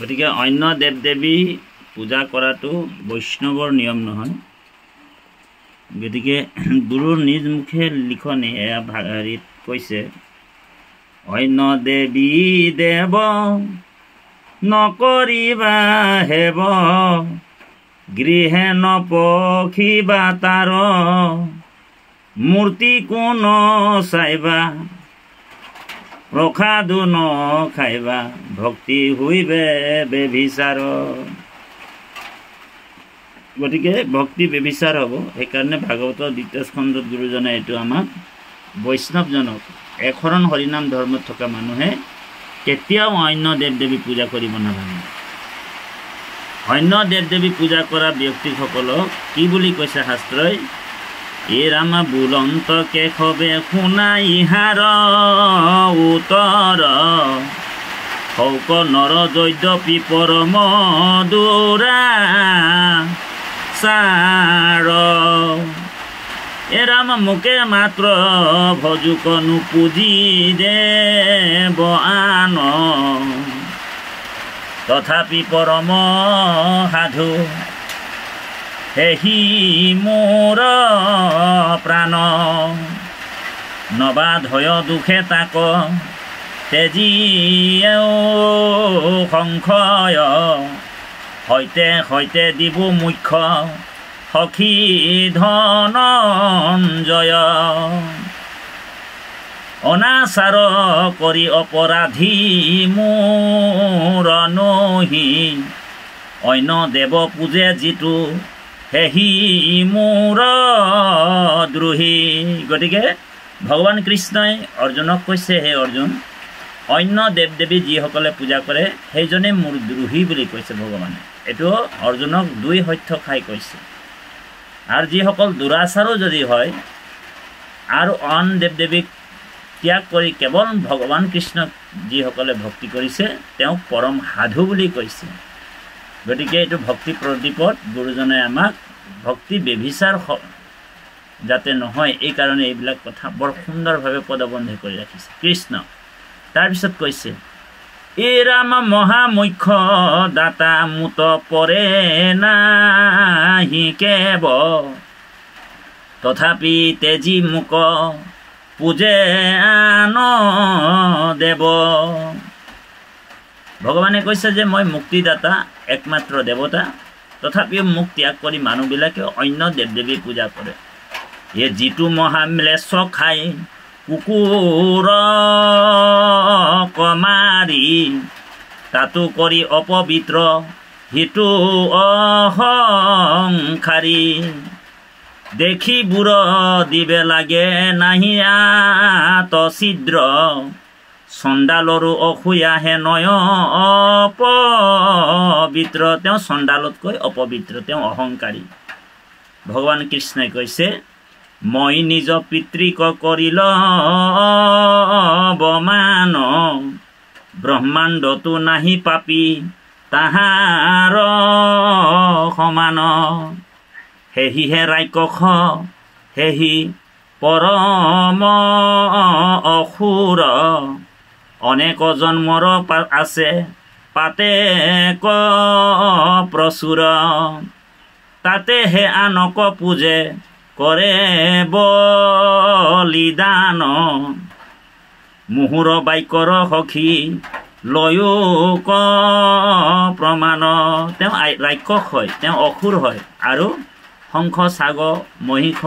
গতিকে অন্য দেৱ দেৱী পূজা কৰাটো বৈষ্ণৱৰ নিয়ম নহয়। গতিকে গুৰুৰ নিজ মুখে লিখনি এয়া হেৰিত কৈছে, অন্য দেৱী দেৱ নকৰিবা হেব, গৃহে নপখিবা তাৰ, মূৰ্তি কোন চাইবা, প্ৰসাদো নখাইবা, ভক্তি হইবে বেভিচাৰ। গতিকে ভক্তি বেভিচাৰ হ'ব। সেইকাৰণে ভাগৱতৰ ২য় স্কন্ধত গুৰুজনে এইটো আমাক বৈষ্ণৱজনক একশৰণ হৰিনাম ধৰ্মত থকা মানুহে কেতিয়াও অন্য দেৱ দেৱী পূজা কৰিব নালাগে। অন্য দেৱ দেৱী পূজা কৰা ব্যক্তিসকলক কি বুলি কৈছে শাস্ত্ৰই, এ ৰামা বুলন্ত কেশৱে শুনা ইহাৰ উত্তৰ, শৌক নৰ যদ্যপি পৰম দূৰা সাৰ। এ ৰাম মোকে মাত্ৰ ভজুক নুপুজি দেৱ আন, তথাপি পৰম সাধু হেহি মোৰ প্ৰাণ। নবাধয় দুখে তাক তেজি সংশয়, সৈতে সৈতে দিবু মুখ্য সখী ধনঞ্জয়। অনাচাৰ কৰি অপৰাধী মোৰ নহি, অন্য দেৱ পূজে যিটো হেহি মোৰ দ্ৰোহী। গতিকে ভগৱান কৃষ্ণই অৰ্জুনক কৈছে, হে অৰ্জুন, অন্য দেৱ দেৱী যিসকলে পূজা কৰে সেইজনে মোৰ দ্ৰোহী বুলি কৈছে ভগৱানে। এইটো অৰ্জুনক ২ সত্য খাই কৈছে। আৰু যিসকল দুৰাচাৰো যদি হয় আৰু আন দেৱ দেৱীক ত্যাগ কৰি কেৱল ভগৱান কৃষ্ণক যিসকলে ভক্তি কৰিছে তেওঁক পৰম সাধু বুলি কৈছে। গতিকে এইটো ভক্তি প্ৰদীপত গুৰুজনে আমাক ভক্তি বেভিচাৰ যাতে নহয় এই কাৰণে এইবিলাক কথা বৰ সুন্দৰভাৱে পদবন্ধি কৰি ৰাখিছে কৃষ্ণ। তাৰপিছত কৈছে, এ ৰাম মহামুখ্য দাতা মুত পৰে নাহি কেব, তথাপি তেজি মোক পূজে আন দেৱ। ভগৱানে কৈছে যে মই মুক্তিদাতা একমাত্ৰ দেৱতা, তথাপিও মোক ত্যাগ কৰি মানুহবিলাকে অন্য দেৱ দেৱী পূজা কৰে। এই যিটো মহাম্লেচ্ছ খাই কুকুৰ কমাৰি, তাতো কৰি অপবিত্ৰ হিতু অহংকাৰী। দেখিবুৰ দিবে লাগে নাহি আত ছিদ্ৰ, চণ্ডালৰো অসূয়াহে নয় অপবিত্ৰ। তেওঁ চণ্ডালতকৈ অপবিত্ৰ, তেওঁ অহংকাৰী। ভগৱান কৃষ্ণই কৈছে, মই নিজ পিতৃক কৰিল বমান, ব্ৰহ্মাণ্ডতো নাহি পাপী তাহাৰ সমান। সেহিহে ৰাক্ষস সেহি পৰম অসুৰ, অনেক জন্মৰ আছে পাতে প্ৰচুৰ। তাতে হে আনক পূজে কৰে বলিদান, মুহুৰ বাক্যৰ সখী লয়োক প্ৰমাণ। তেওঁ ৰাক্ষস হয়, তেওঁ অসুৰ হয়, আৰু শংখ ছাগ মহিষ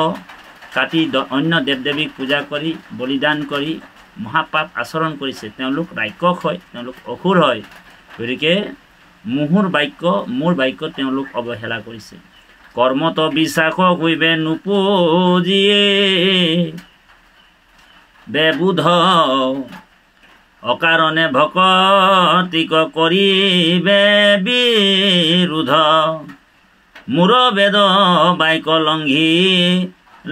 কাটি অন্য দেৱ দেৱীক পূজা কৰি বলিদান কৰি মহাপাপ আচৰণ কৰিছে। তেওঁলোক ৰাক্ষস হয়, তেওঁলোক অসুৰ হয়। গতিকে মোৰ বাক্য তেওঁলোক অৱহেলা কৰিছে। কৰ্মত বিশ্বাস হইবে নুপুজিয়ে বেবুধ, অকাৰণে ভকতিক কৰিবে বিৰোধ। মূৰ বেদ বাক্য লংঘি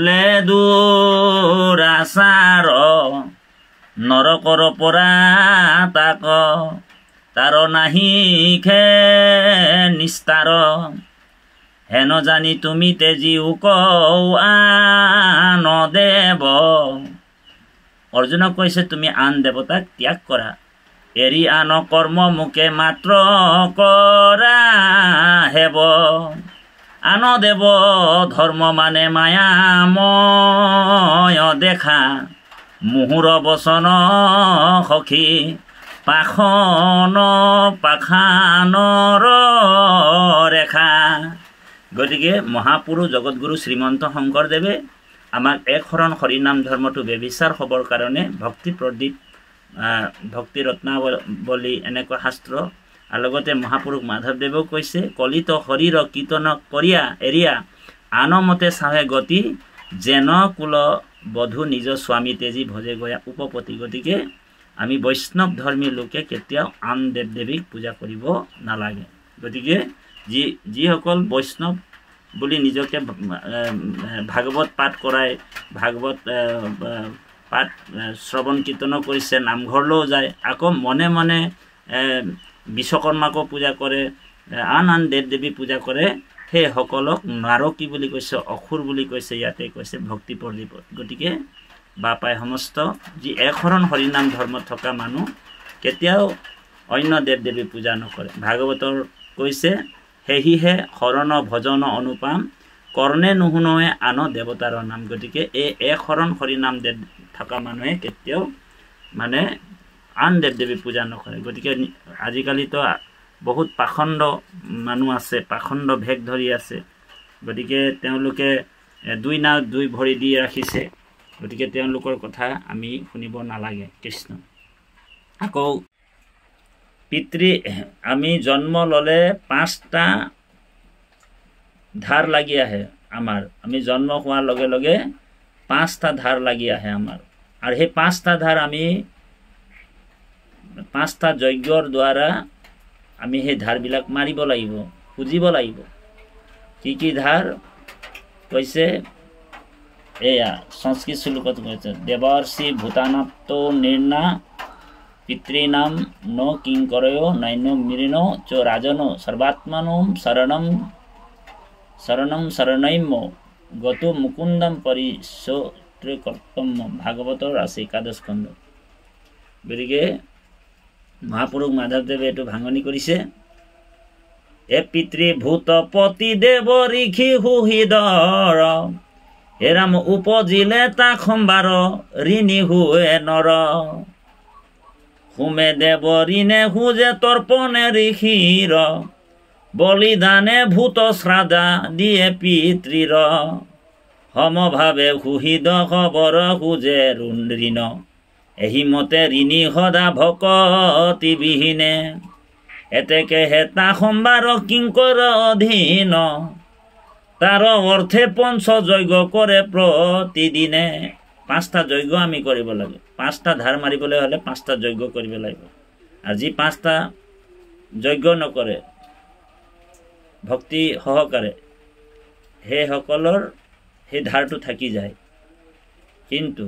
লে দুৰাচাৰ, নৰকৰ পৰা তাক তাৰ নাহি খে নিস্তাৰ। হেন জানি তুমি তেজি আন দেৱ। অৰ্জুনক কৈছে তুমি আন দেৱতাক ত্যাগ কৰা। এৰি আন কৰ্ম মুকে মাত্ৰ কৰা হেব আন দেৱ ধৰ্ম মানে মায়াময় দেখা মুহুৰ বচন সখী পাখানৰ ৰেখা। গতিকে মহাপুৰুষ জগতগুৰু শ্ৰীমন্ত শংকৰদেৱে আমাক এক শৰণ হৰিনাম ধৰ্মটো ব্যৱচাৰ হ'বৰ কাৰণে ভক্তি প্ৰদীপ ভক্তি ৰত্নাৱলী এনেকুৱা শাস্ত্ৰ আৰু লগতে মহাপুৰুষ মাধৱদেৱেও কৈছে কলিত হৰিৰ কীৰ্তন কৰিয়া এৰিয়া আনমতে চাহে গতি যেন কুল বধূ নিজ স্বামী তেজী ভজে গয়া উপপতি। গতিকে আমি বৈষ্ণৱ ধৰ্মী লোকে কেতিয়াও আন দেৱ দেৱীক পূজা কৰিব নালাগে। গতিকে যিসকল বৈষ্ণৱ বুলি নিজকে ভাগৱত পাঠ কৰাই ভাগৱত পাঠ শ্ৰৱণ কীৰ্তনো কৰিছে নামঘৰলৈও যায় আকৌ মনে মনে বিশ্বকৰ্মাকো পূজা কৰে আন আন দেৱ দেৱী পূজা কৰে সেইসকলক নাৰকী বুলি কৈছে অসুৰ বুলি কৈছে ইয়াতে কৈছে ভক্তি প্ৰদীপত। গতিকে বাপাই সমস্ত যি একশৰণ হৰিনাম ধৰ্ম থকা মানুহ কেতিয়াও অন্য দেৱ দেৱী পূজা নকৰে। ভাগৱতৰ কৈছে সেহিহে শৰণ ভজন অনুপাম কৰ্ণে নুশুনোৱে আন দেৱতাৰ নাম। গতিকে এই একশৰণ হৰিনাম দেৱ থকা মানুহে কেতিয়াও মানে আন দেৱ দেৱী পূজা নকৰে। গতিকে আজিকালিতো বহুত পাখণ্ড মানুহ আছে পাখণ্ড ভেগ ধৰি আছে। গতিকে তেওঁলোকে দুই নাও দুই ভৰি দি ৰাখিছে। গতিকে তেওঁলোকৰ কথা আমি শুনিব নালাগে। কৃষ্ণ আকৌ পিতৃ আমি জন্ম ল'লে 5টা ধাৰ লাগি আহে আমাৰ। আমি জন্ম হোৱাৰ লগে লগে 5টা ধাৰ লাগি আহে আমাৰ আৰু সেই 5টা ধাৰ আমি 5টা যজ্ঞৰ দ্বাৰা আমি সেই ধাৰবিলাক মাৰিব লাগিব খুজিব লাগিব। কি ধাৰ কৈছে এয়া সংস্কৃত শ্লোকত কৈছে দেৱৰ্ষি ভূতানাপ্ত নিৰ্ণা পিতৃনাম ন কিংকৰয় নৈন্য মৃণ চ ৰাজন সৰ্বাত্মনম শৰণম শৰণৈম গতো মুকুন্দম পৰিচোত্ৰকৰ্তম। ভাগৱতৰ আছে 11 স্কন্ধ। গতিকে মহাপুৰুষ মাধৱদেৱে এইটো ভাঙনি কৰিছে এ পিতৃ ভূতপতি দেৱ ঋষি সুহৃদৰ হেৰাম উপজিলে তা সম্বাৰ ঋণী হুৱে নৰ হুমে দেৱ ঋণে হুজে তৰ্পণে ঋষিৰ বলিদানে ভূত শ্ৰাদ্ধা দিয়ে পিতৃৰ সমভাৱে সুহৃদ খবৰ হুজে ঋণ এহিমতে ঋণী সদা ভকতি বিহীনে এতেকে হেতা সম্বাৰ কিংকৰ অধীন তাৰ অৰ্থে পঞ্চ যজ্ঞ কৰে প্ৰতিদিনে। 5টা যজ্ঞ আমি কৰিব লাগে। 5টা ধাৰ মাৰিবলৈ হ'লে 5টা যজ্ঞ কৰিব লাগিব। আৰু যি 5টা যজ্ঞ নকৰে ভক্তি সহকাৰে সেইসকলৰ সেই ধাৰটো থাকি যায়। কিন্তু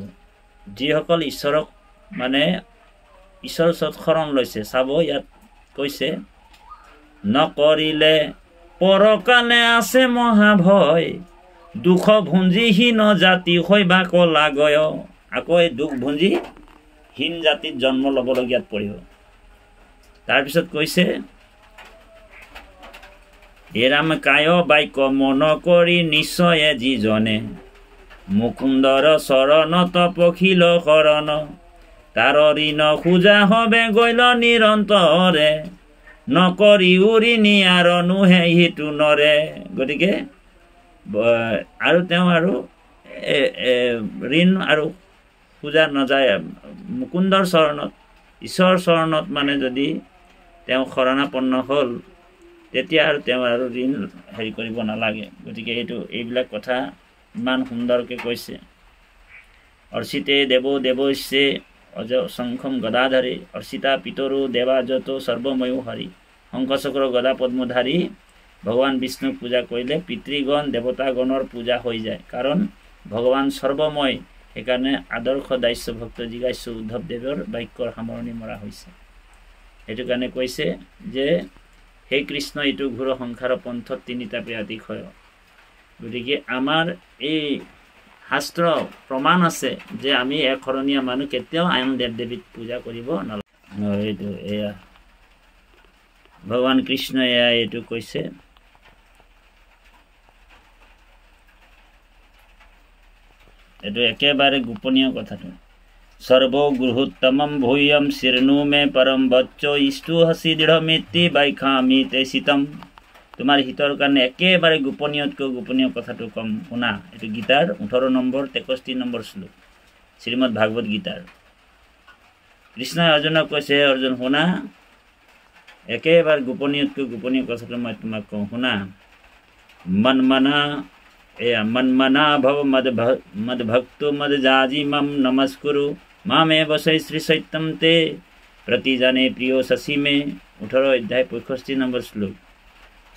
যিসকল ঈশ্বৰক মানে ঈশ্বৰৰ ওচৰত শৰণ লৈছে চাব ইয়াত কৈছে নকৰিলে পৰকালে আছে মহাভয় দুখ ভুঞ্জি হীন জাতি হৈবা কলা গয়। আকৌ এই দুখ ভুঞ্জি হীন জাতিত জন্ম ল'বলগীয়াত পৰিব। তাৰপিছত কৈছে এৰাম কায় বাক্য মন কৰি নিশ্চয়ে যিজনে মুকুন্দৰ চৰণত পখিল শৰণ তাৰ ঋণ খোজা হবে গৈল নিৰন্তৰে নকৰি উৰিণী আৰু নুহে সিটো নৰে। গতিকে আৰু তেওঁ আৰু ঋণ আৰু খোজা নাযায় মুকুন্দৰ চৰণত ঈশ্বৰৰ চৰণত মানে যদি তেওঁ শৰণাপন্ন হ'ল তেতিয়া আৰু তেওঁ আৰু ঋণ হেৰি কৰিব নালাগে। গতিকে এইবিলাক কথা ইমান সুন্দৰকৈ কৈছে। অৰ্চিতে দেৱ দেৱস্যে অজ শংখম গদাধাৰী অৰ্চিতা পিতৰো দেৱাজত সৰ্বময়ো হৰি। শংখচক্ৰ গদা পদ্মধাৰী ভগৱান বিষ্ণুক পূজা কৰিলে পিতৃগণ দেৱতাগণৰ পূজা হৈ যায়। কাৰণ ভগৱান সৰ্বময় সেইকাৰণে আদৰ্শ দাস্য ভক্ত জিগাস্য উদ্ধৱদেৱৰ বাক্যৰ সামৰণি মৰা হৈছে। সেইটো কাৰণে কৈছে যে হে কৃষ্ণ এইটো ঘোৰ সংসাৰ পন্থত 3টা ব্যাধি ক্ষয়। গতিকে আমাৰ এই শাস্ত্ৰ প্ৰমাণ আছে যে আমি একশৰণীয়া মানুহ কেতিয়াও আন দেৱ দেৱীক পূজা কৰিব নালাগে। এইটো এয়া ভগৱান কৃষ্ণ এয়া এইটো কৈছে এইটো একেবাৰে গোপনীয় কথাটো সৰ্বগৃহোত্তমম ভূয়ম শীৰ্ণু মে পৰম বচ্চ ইষ্টু হসি দৃঢ় মিত্তি বাইখামি তে শীতম তোমাৰ হিতৰ কাৰণে একেবাৰে গোপনীয়তকৈ গোপনীয় কথাটো কম শুনা এইটো গীতাৰ 18 নম্বৰ 63 নম্বৰ শ্লোক শ্ৰীমদ ভাগৱত গীতাৰ কৃষ্ণই অৰ্জুনক কৈছে অৰ্জুন শুনা একেবাৰে গোপনীয়তকৈ গোপনীয় কথাটো মই তোমাক কওঁ শুনা মনমনা ভৱ মদ ভক্তো মদ জাজি মম নমস্কুৰু মামে বসৈ শ্ৰী সত্যম তে প্ৰতিজানে প্ৰিয় শশী মে 18 অধ্যায় 65 নম্বৰ শ্লোক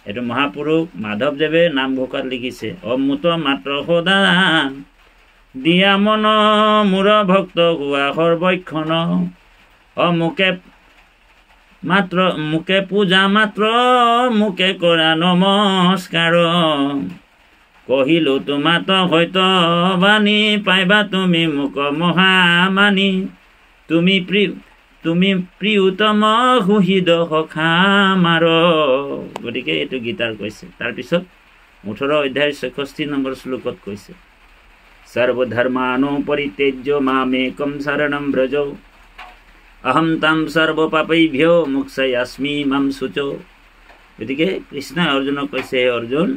এইটো মহাপুৰুষ মাধৱদেৱে নামঘোষাত লিখিছে অমুত মাত্ৰ সদা দিয়া মন মূৰ ভক্ত হোৱা সৰ্বক্ষণ অমুকে মাত্ৰ মুকে পূজা মাত্ৰ মুকে কৰা নমস্কাৰ কহিলো তোমাত হয়তো বাণী পাইবা তুমি মোক মহামানী তুমি প্ৰিয়তম সুহৃদ সখা মাৰ গতিকে এইটো গীতাৰ কৈছে তাৰপিছত 18 অধ্যায় 66 নম্বৰ শ্লোকত কৈছে সৰ্বধৰ্মানো পৰিত্যজ্য মামেকম শৰণম ব্ৰজ অহম তাম সৰ্বপাপেভ্যো মোক্ষয়াস্মি মাম শুচ গতিকে কৃষ্ণই অৰ্জুনক কৈছে অৰ্জুন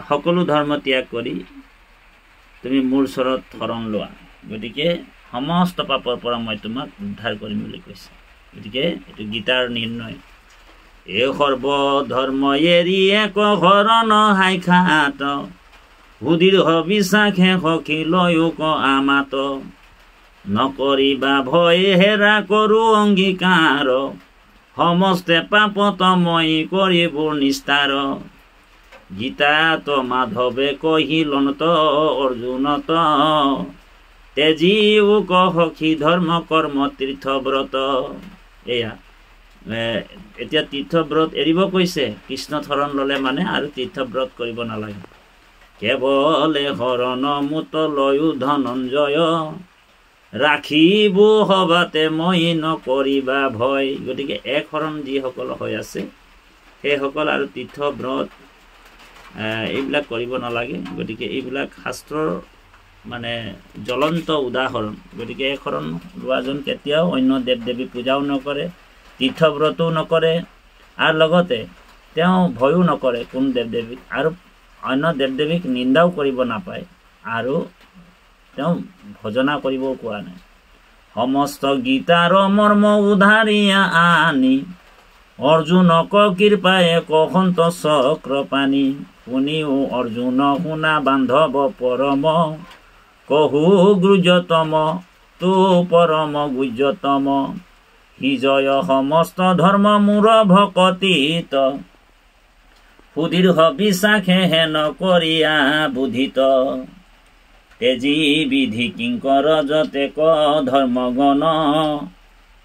সকলো ধৰ্ম ত্যাগ কৰি তুমি মোৰ চৰত শৰণ লোৱা গতিকে সমস্ত পাপৰ পৰা মই তোমাক উদ্ধাৰ কৰিম বুলি কৈছে গতিকে এইটো গীতাৰ নিৰ্ণয় এই সৰ্ব ধৰ্ম এৰি এক শৰণ হাইখাত সুদীৰ্ঘ বিশ্বাসে সখী লয়ুক আমাত নকৰিবা ভয় হেৰা কৰো অংগীকাৰ সমস্তে পাপত মই কৰিবোৰ নিস্তাৰ গীতাত মাধৱে কহিলনত অৰ্জুনত তেজীওক সখী ধৰ্ম কৰ্ম তীৰ্থব্ৰত এয়া এতিয়া তীৰ্থব্ৰত এৰিব কৈছে কৃষ্ণ শৰণ ললে মানে আৰু তীৰ্থব্ৰত কৰিব নালাগে কেৱলে শৰণ মুত লয়ো ধনঞ্জয় ৰাখিব সবাতে মই নকৰিবা ভয় গতিকে এক শৰণ যিসকল হৈ আছে সেইসকল আৰু তীৰ্থব্ৰত এইবিলাক কৰিব নালাগে গতিকে এইবিলাক শাস্ত্ৰৰ মানে জ্বলন্ত উদাহৰণ গতিকে এক শৰণ লোৱাজন কেতিয়াও অন্য দেৱ দেৱী পূজাও নকৰে তীৰ্থব্ৰতও নকৰে আৰু লগতে তেওঁ ভয়ো নকৰে কোন দেৱ দেৱীক আৰু অন্য দেৱ দেৱীক নিন্দাও কৰিব নাপায় আৰু তেওঁ ভজনা কৰিবও কোৱা নাই সমস্ত গীতাৰ মৰ্ম উদ্ধাৰিয়া আনি অৰ্জুনক কৃপায়ে কহন্ত চক্ৰ পানী শুনিও অৰ্জুন শুনা বান্ধৱ পৰম কহু গুজ্যতম তো পৰম গুজ্যতম হিজয় সমস্ত ধৰ্ম মূৰ ভকতিত সুদীৰ্ঘ বিশ্বাসে হেন কৰিয়া বুদ্ধিত তেজী বিধি কিংকৰ যতেক ধৰ্মগণ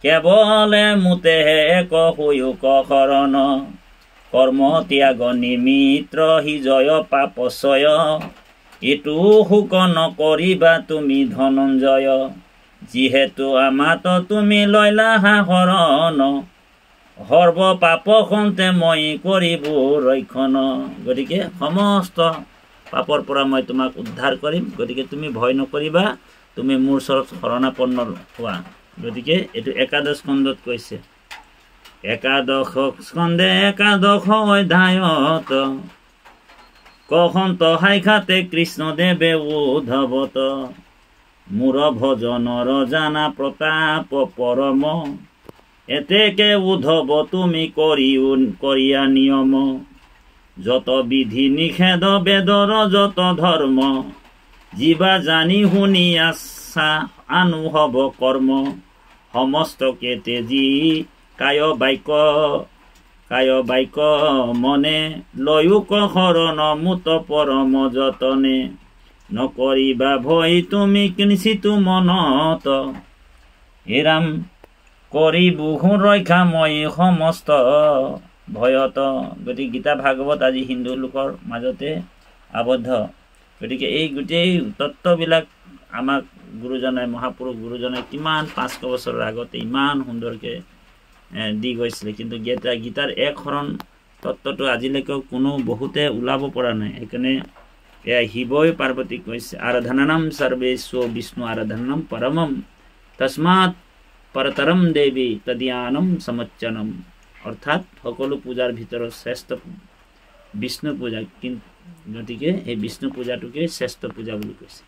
কেৱলে মুতেহে এক হৈক শৰণ কৰ্ম ত্যাগ নিমিত্ৰ হিজয় পাপচয় এইটো শোক নকৰিবা তুমি ধনঞ্জয় যিহেতু আমাত তুমি লৈলা শৰণ সৰ্ব পাপ সন্তে মই কৰিব ৰক্ষণ গতিকে সমস্ত পাপৰ পৰা মই তোমাক উদ্ধাৰ কৰিম গতিকে তুমি ভয় নকৰিবা তুমি মোৰ ওচৰত শৰণাপন্ন হোৱা গতিকে এইটো একাদশ স্কন্ধত কৈছে একাদশ স্কন্ধে একাদশ অধ্যায়ত কহন্ত হাইখাতে কৃষ্ণদেৱে উদ্ধৱত মূৰ ভজনৰ জানা প্ৰতাপ পৰম এতেকে উদ্ধৱ তুমি কৰিয়া নিয়ম যত বিধি নিষেধ বেদৰ যত ধৰ্ম জীৱা জানি শুনি আছা আনুভৱ কৰ্ম সমস্তকে তেজি কায় বাক্য মনে লয়ুক শৰণ মুত পৰম যতনে নকৰিবা ভয় তুমি কিঞ্চিত মনত হেৰাম কৰি বহু ৰক্ষা মই সমস্ত ভয়ত গতিকে গীতা ভাগৱত আজি হিন্দু লোকৰ মাজতে আবদ্ধ গতিকে এই গোটেই তত্ত্ববিলাক আমাক গুৰুজনে মহাপুৰুষ গুৰুজনে কিমান 500 বছৰৰ আগতে ইমান সুন্দৰকৈ দি গৈছিলে, কিন্তু গীতাৰ এক হৰণ তত্ত্বটো আজিলৈকে কোনো বহুতে ওলাব পৰা নাই। সেইকাৰণে এয়া শিৱই পাৰ্বতীক কৈছে আৰাধনানাম সৰ্বেশ্ব বিষ্ণু আৰাধনাম পৰমম তস্মাৎ পৰতৰম দেৱী তদিয়ানম সমচ্চনম, অৰ্থাৎ সকলো পূজাৰ ভিতৰত শ্ৰেষ্ঠ বিষ্ণু পূজা, গতিকে এই বিষ্ণু পূজাটোকে শ্ৰেষ্ঠ পূজা বুলি কৈছে।